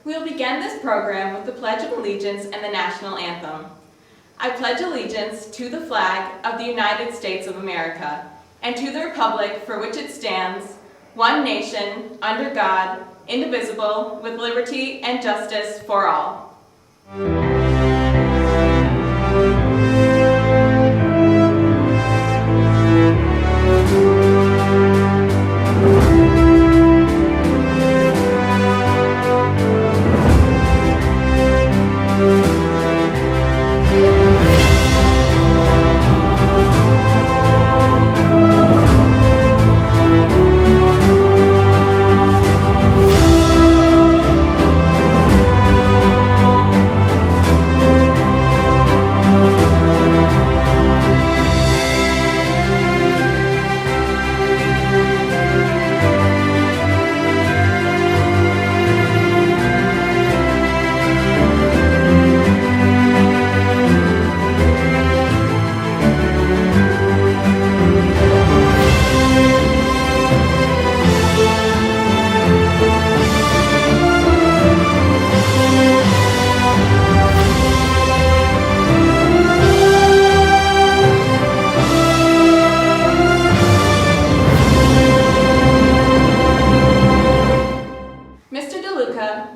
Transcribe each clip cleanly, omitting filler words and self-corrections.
We will begin this program with the Pledge of Allegiance and the National Anthem. I pledge allegiance to the flag of the United States of America and to the republic for which it stands, one nation, under God, indivisible, with liberty and justice for all.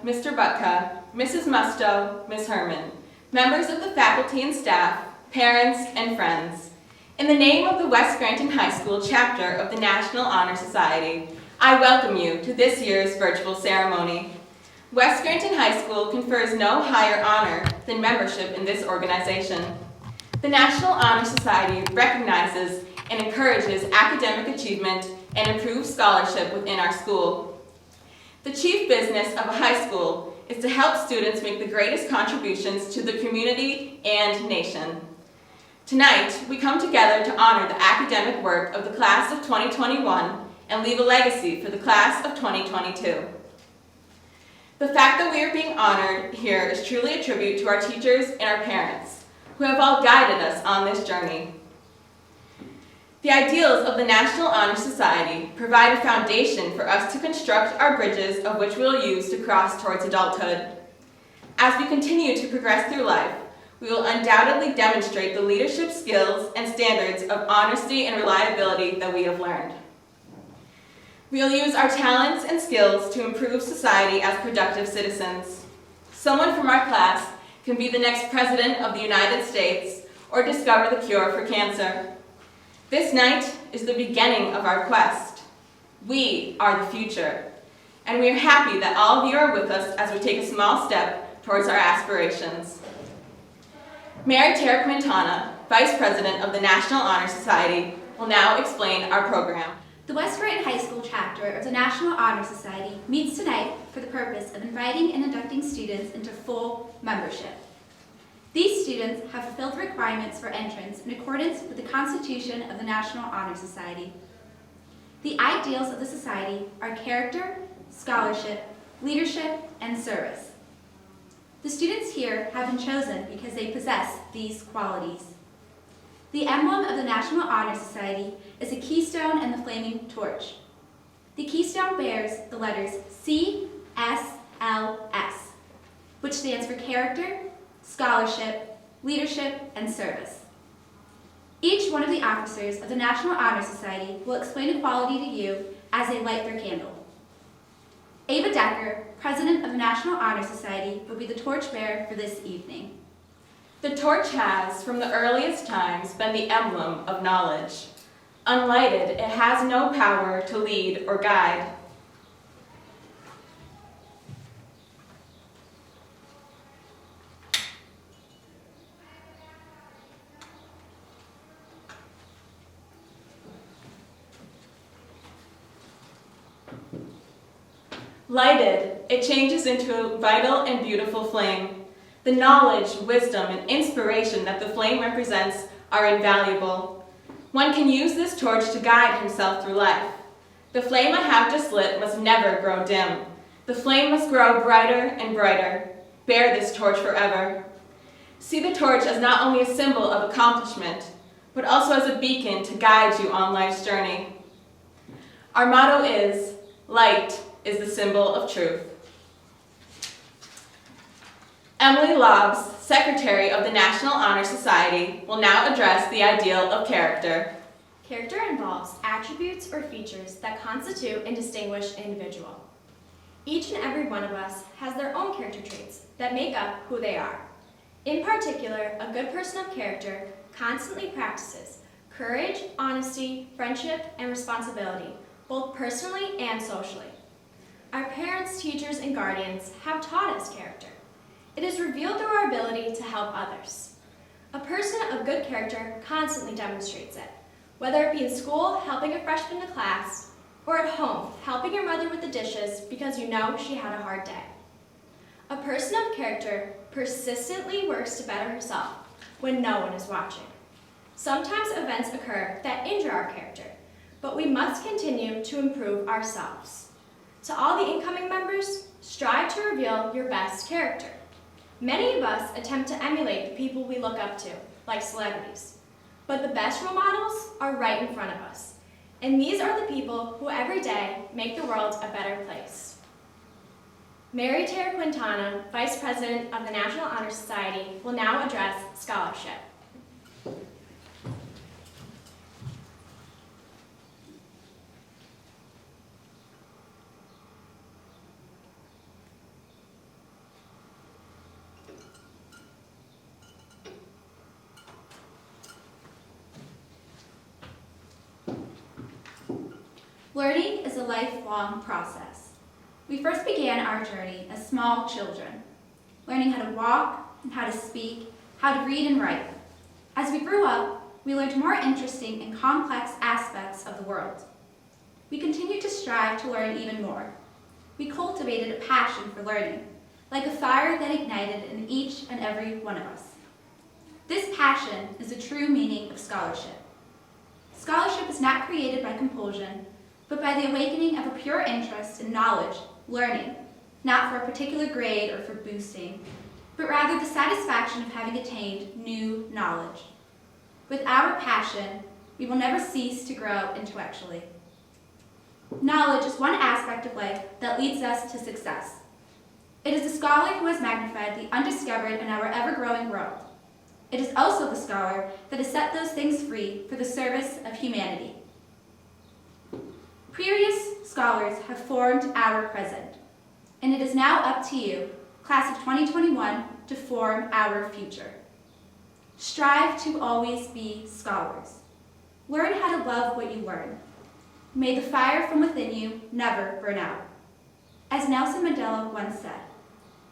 Mr. Butka, Mrs. Musto, Ms. Herman, members of the faculty and staff, parents, and friends. In the name of the West Scranton High School chapter of the National Honor Society, I welcome you to this year's virtual ceremony. West Scranton High School confers no higher honor than membership in this organization. The National Honor Society recognizes and encourages academic achievement and improves scholarship within our school. The chief business of a high school is to help students make the greatest contributions to the community and nation. Tonight, we come together to honor the academic work of the class of 2021 and leave a legacy for the class of 2022. The fact that we are being honored here is truly a tribute to our teachers and our parents, who have all guided us on this journey. The ideals of the National Honor Society provide a foundation for us to construct our bridges of which we will use to cross towards adulthood. As we continue to progress through life, we will undoubtedly demonstrate the leadership skills and standards of honesty and reliability that we have learned. We will use our talents and skills to improve society as productive citizens. Someone from our class can be the next president of the United States or discover the cure for cancer. This night is the beginning of our quest. We are the future, and we are happy that all of you are with us as we take a small step towards our aspirations. Mary Tara Quintana, Vice President of the National Honor Society, will now explain our program. The West Scranton High School chapter of the National Honor Society meets tonight for the purpose of inviting and inducting students into full membership. These students have fulfilled the requirements for entrance in accordance with the Constitution of the National Honor Society. The ideals of the society are character, scholarship, leadership, and service. The students here have been chosen because they possess these qualities. The emblem of the National Honor Society is a keystone and the flaming torch. The keystone bears the letters CSLS, which stands for character, scholarship, leadership, and service. Each one of the officers of the National Honor Society will explain a quality to you as they light their candle. Ava Decker, President of the National Honor Society, will be the torchbearer for this evening. The torch has, from the earliest times, been the emblem of knowledge. Unlighted, it has no power to lead or guide. Lighted, it changes into a vital and beautiful flame. The knowledge, wisdom, and inspiration that the flame represents are invaluable. One can use this torch to guide himself through life. The flame I have just lit must never grow dim. The flame must grow brighter and brighter. Bear this torch forever. See the torch as not only a symbol of accomplishment, but also as a beacon to guide you on life's journey. Our motto is, light is the symbol of truth. Emily Lobbs, Secretary of the National Honor Society, will now address the ideal of character. Character involves attributes or features that constitute and distinguish an individual. Each and every one of us has their own character traits that make up who they are. In particular, a good person of character constantly practices courage, honesty, friendship, and responsibility, both personally and socially. Our parents, teachers, and guardians have taught us character. It is revealed through our ability to help others. A person of good character constantly demonstrates it, whether it be in school, helping a freshman in class, or at home, helping your mother with the dishes because you know she had a hard day. A person of character persistently works to better herself when no one is watching. Sometimes events occur that injure our character, but we must continue to improve ourselves. To all the incoming members, strive to reveal your best character. Many of us attempt to emulate the people we look up to, like celebrities. But the best role models are right in front of us. And these are the people who every day make the world a better place. Mary Tara Quintana, Vice President of the National Honor Society, will now address scholarship. Learning is a lifelong process. We first began our journey as small children, learning how to walk and how to speak, how to read and write. As we grew up, we learned more interesting and complex aspects of the world. We continued to strive to learn even more. We cultivated a passion for learning, like a fire that ignited in each and every one of us. This passion is the true meaning of scholarship. Scholarship is not created by compulsion, but by the awakening of a pure interest in knowledge, learning, not for a particular grade or for boosting, but rather the satisfaction of having attained new knowledge. With our passion, we will never cease to grow intellectually. Knowledge is one aspect of life that leads us to success. It is the scholar who has magnified the undiscovered in our ever-growing world. It is also the scholar that has set those things free for the service of humanity. Previous scholars have formed our present, and it is now up to you, class of 2021, to form our future. Strive to always be scholars. Learn how to love what you learn. May the fire from within you never burn out. As Nelson Mandela once said,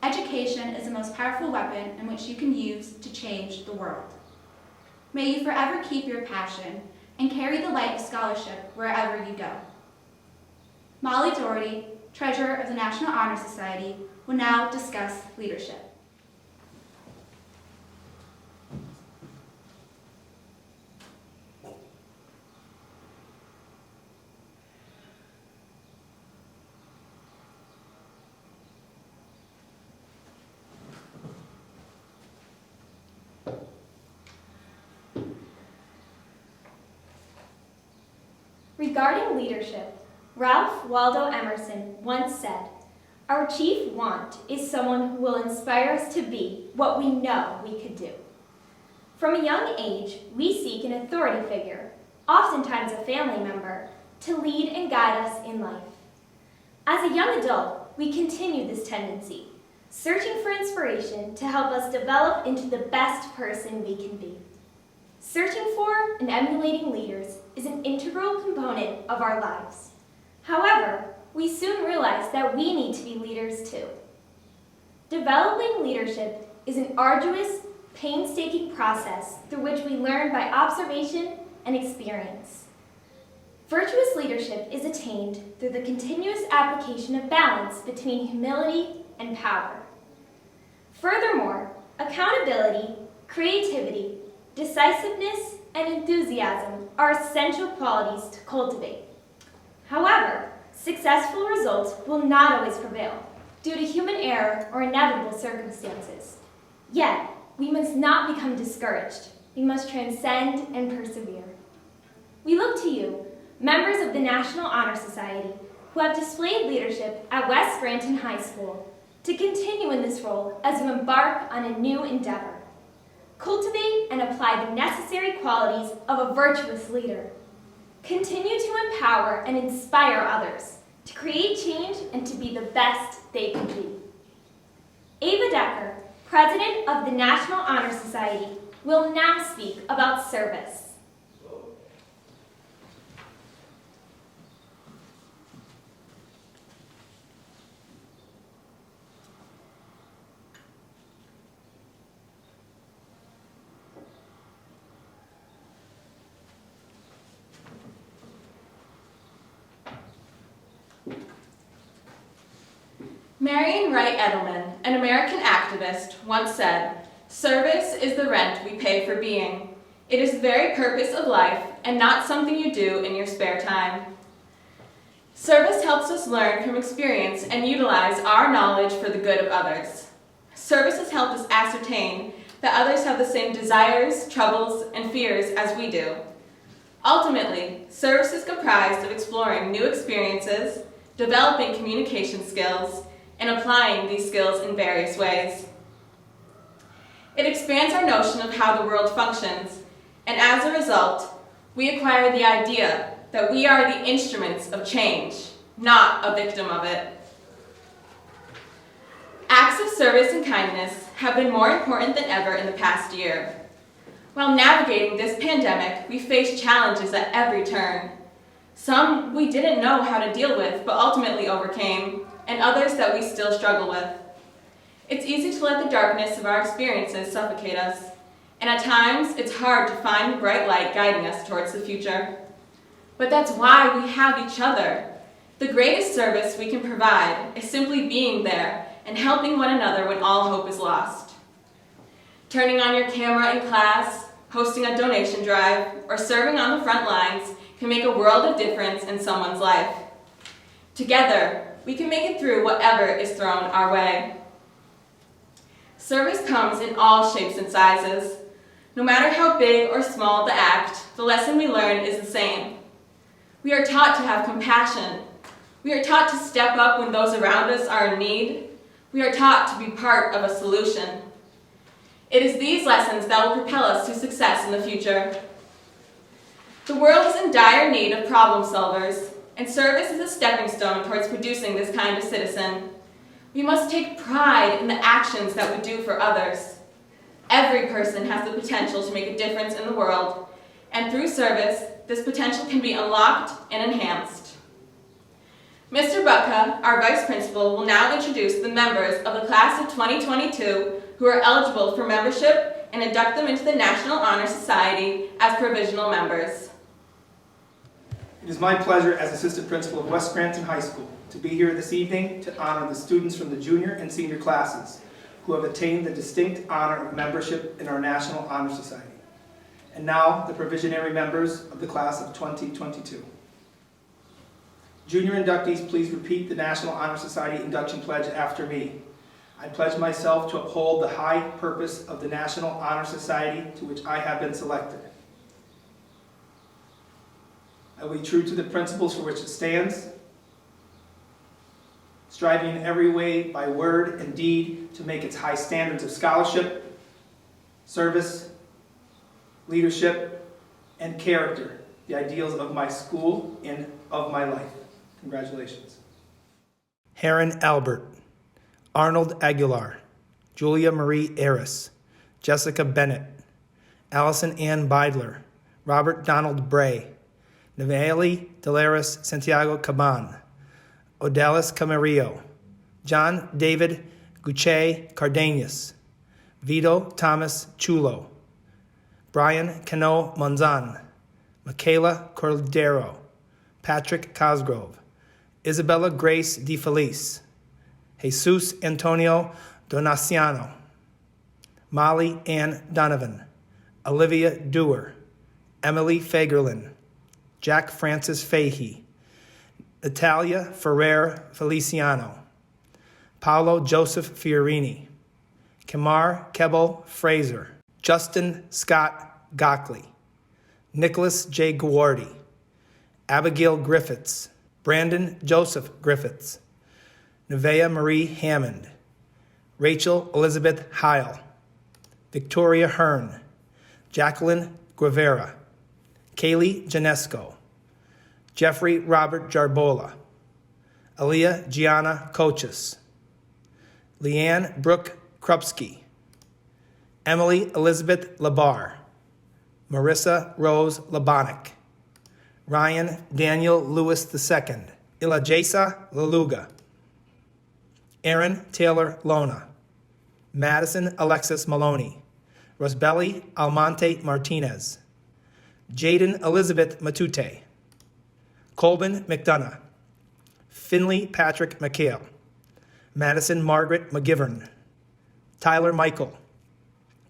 education is the most powerful weapon in which you can use to change the world. May you forever keep your passion and carry the light of scholarship wherever you go. Molly Doherty, Treasurer of the National Honor Society, will now discuss leadership. Regarding leadership, Ralph Waldo Emerson once said, "Our chief want is someone who will inspire us to be what we know we could do." From a young age, we seek an authority figure, oftentimes a family member, to lead and guide us in life. As a young adult, we continue this tendency, searching for inspiration to help us develop into the best person we can be. Searching for and emulating leaders is an integral component of our lives. However, we soon realize that we need to be leaders too. Developing leadership is an arduous, painstaking process through which we learn by observation and experience. Virtuous leadership is attained through the continuous application of balance between humility and power. Furthermore, accountability, creativity, decisiveness, and enthusiasm are essential qualities to cultivate. However, successful results will not always prevail due to human error or inevitable circumstances. Yet, we must not become discouraged. We must transcend and persevere. We look to you, members of the National Honor Society, who have displayed leadership at West Scranton High School, to continue in this role as you embark on a new endeavor. Cultivate and apply the necessary qualities of a virtuous leader. Continue to empower and inspire others to create change and to be the best they can be. Ava Decker, President of the National Honor Society, will now speak about service. Marion Wright Edelman, an American activist, once said, "Service is the rent we pay for being. It is the very purpose of life and not something you do in your spare time." Service helps us learn from experience and utilize our knowledge for the good of others. Service has helped us ascertain that others have the same desires, troubles, and fears as we do. Ultimately, service is comprised of exploring new experiences, developing communication skills, and applying these skills in various ways. It expands our notion of how the world functions, and as a result, we acquire the idea that we are the instruments of change, not a victim of it. Acts of service and kindness have been more important than ever in the past year. While navigating this pandemic, we faced challenges at every turn. Some we didn't know how to deal with, but ultimately overcame, and others that we still struggle with. It's easy to let the darkness of our experiences suffocate us, and at times it's hard to find the bright light guiding us towards the future. But that's why we have each other. The greatest service we can provide is simply being there and helping one another when all hope is lost. Turning on your camera in class, hosting a donation drive, or serving on the front lines can make a world of difference in someone's life. Together, we can make it through whatever is thrown our way. Service comes in all shapes and sizes. No matter how big or small the act, the lesson we learn is the same. We are taught to have compassion. We are taught to step up when those around us are in need. We are taught to be part of a solution. It is these lessons that will propel us to success in the future. The world is in dire need of problem solvers, and service is a stepping stone towards producing this kind of citizen. We must take pride in the actions that we do for others. Every person has the potential to make a difference in the world, and through service, this potential can be unlocked and enhanced. Mr. Butka, our Vice Principal, will now introduce the members of the class of 2022 who are eligible for membership and induct them into the National Honor Society as provisional members. It is my pleasure as Assistant Principal of West Scranton High School to be here this evening to honor the students from the junior and senior classes who have attained the distinct honor of membership in our National Honor Society. And now, the provisionary members of the class of 2022. Junior inductees, please repeat the National Honor Society induction pledge after me. I pledge myself to uphold the high purpose of the National Honor Society to which I have been selected. I will be true to the principles for which it stands, striving in every way by word and deed to make its high standards of scholarship, service, leadership, and character the ideals of my school and of my life. Congratulations. Heron Albert, Arnold Aguilar, Julia Marie Aris, Jessica Bennett, Allison Ann Beidler, Robert Donald Bray, Navali Delaris Santiago Caban, Odalis Camarillo, John David Guche Cardenas, Vito Thomas Chulo, Brian Cano Monzan, Michaela Cordero, Patrick Cosgrove, Isabella Grace De Felice, Jesus Antonio Donaciano, Molly Ann Donovan, Olivia Dewar, Emily Fagerlin, Jack Francis Fahey, Natalia Ferrer Feliciano, Paolo Joseph Fiorini, Kamar Kebel Fraser, Justin Scott Gockley, Nicholas J. Guardi, Abigail Griffiths, Brandon Joseph Griffiths, Nevaeh Marie Hammond, Rachel Elizabeth Heil, Victoria Hearn, Jacqueline Guevara, Kaylee Janesco, Jeffrey Robert Jarbola, Aaliyah Gianna Coaches, Leanne Brooke Krupski, Emily Elizabeth Labar, Marissa Rose Labonic, Ryan Daniel Lewis II, Ilajasa Laluga, Aaron Taylor Lona, Madison Alexis Maloney, Rosbelly Almonte Martinez, Jaden Elizabeth Matute, Colbin McDonough, Finley Patrick McHale, Madison Margaret McGivern, Tyler Michael,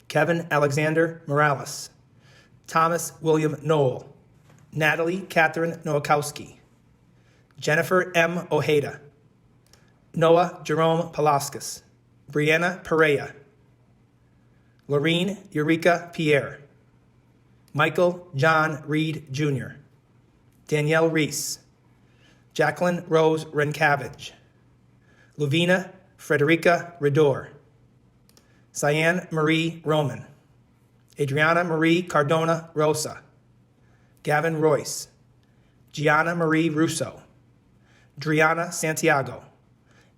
Kevin Alexander Morales, Thomas William Knoll, Natalie Catherine Nowakowski, Jennifer M. Ojeda, Noah Jerome Palaskis, Brianna Perea, Lorene Eureka Pierre, Michael John Reed Jr., Danielle Reese, Jacqueline Rose Renkavage, Luvina Frederica Redor, Cyan Marie Roman, Adriana Marie Cardona Rosa, Gavin Royce, Gianna Marie Russo, Driana Santiago,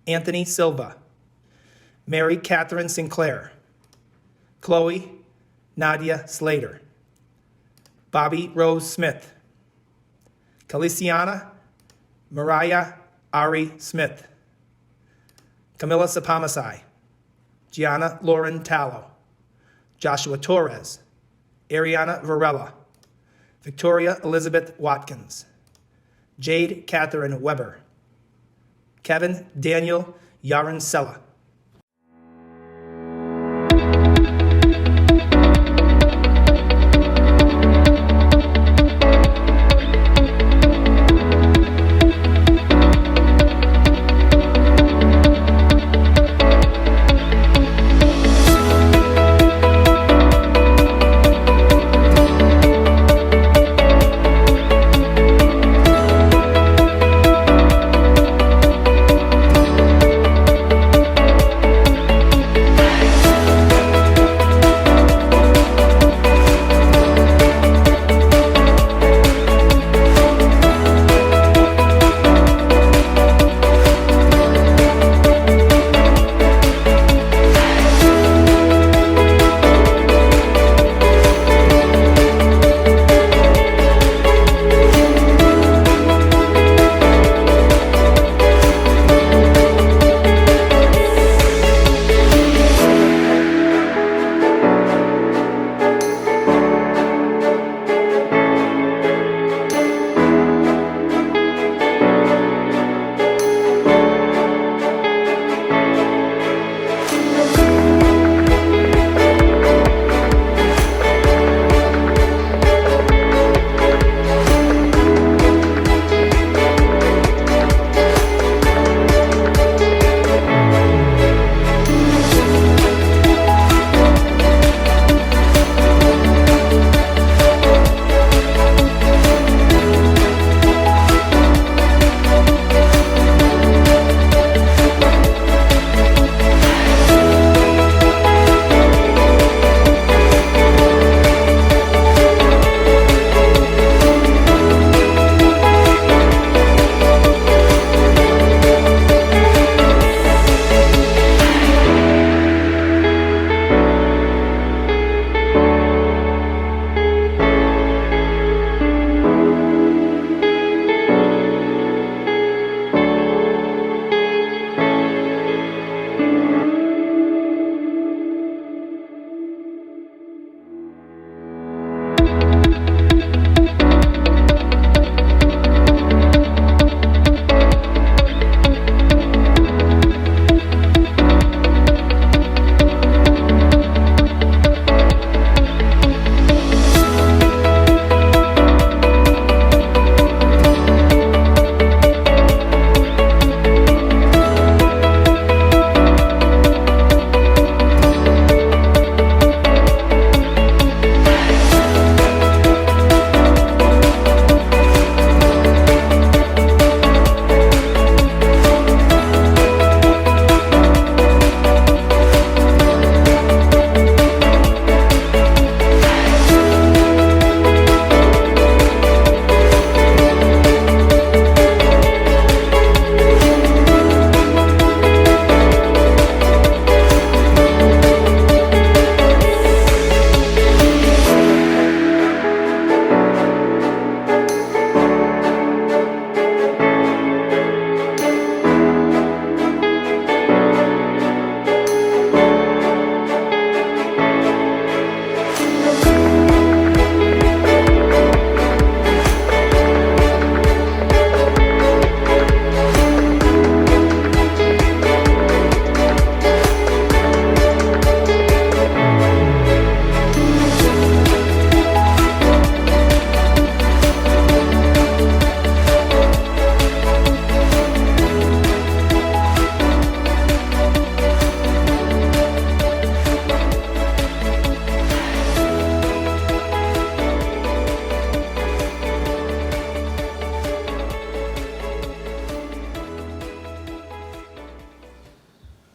Anthony Silva, Mary Catherine Sinclair, Chloe Nadia Slater, Bobby Rose Smith, Caliciana Mariah Ari Smith, Camilla Sapamasai, Gianna Lauren Tallow, Joshua Torres, Ariana Varela, Victoria Elizabeth Watkins, Jade Catherine Weber, Kevin Daniel Yaransella,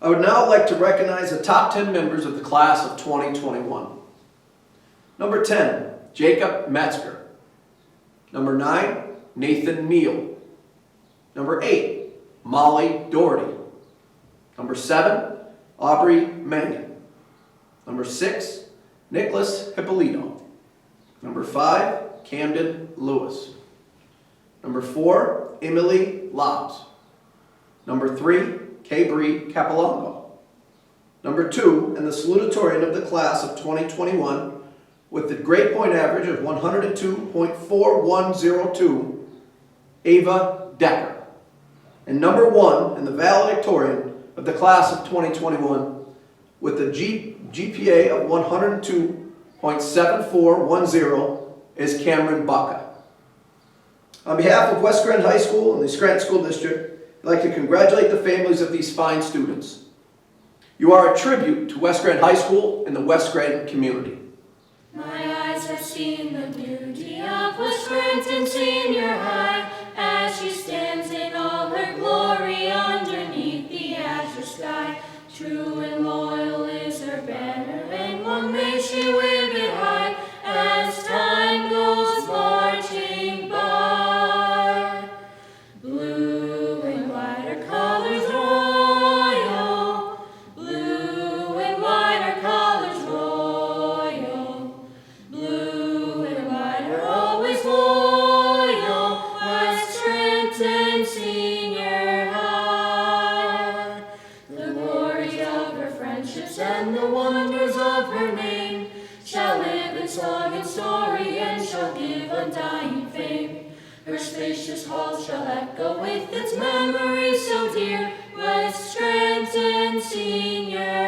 I would now like to recognize the top 10 members of the class of 2021. Number 10, Jacob Metzger. Number 9, Nathan Neal. Number 8, Molly Doherty. Number 7, Aubrey Mangan. Number 6, Nicholas Hippolito. Number 5, Camden Lewis. Number 4, Emily Lobbs. Number 3, Cabri Capilongo. Number 2, in the salutatorian of the class of 2021, with the grade point average of 102.4102, Ava Decker. And number 1, in the valedictorian of the class of 2021, with the GPA of 102.7410, is Cameron Baca. On behalf of West Scranton High School and the Scranton School District, I'd like to congratulate the families of these fine students. You are a tribute to West Scranton High School and the West Scranton community. My eyes have seen the beauty of West Scranton Senior High as she stands in all her glory underneath the azure sky. True and loyal is her banner, and long may she wave it high as time goes marching by. Blue and white are colors royal, blue and white are colors royal, blue and white are always loyal, West Scranton Senior High. The glory of her friendships and the wonders of her name shall live in song and story and shall give undying fame. Her spacious halls shall echo with its memories so dear, West Scranton Senior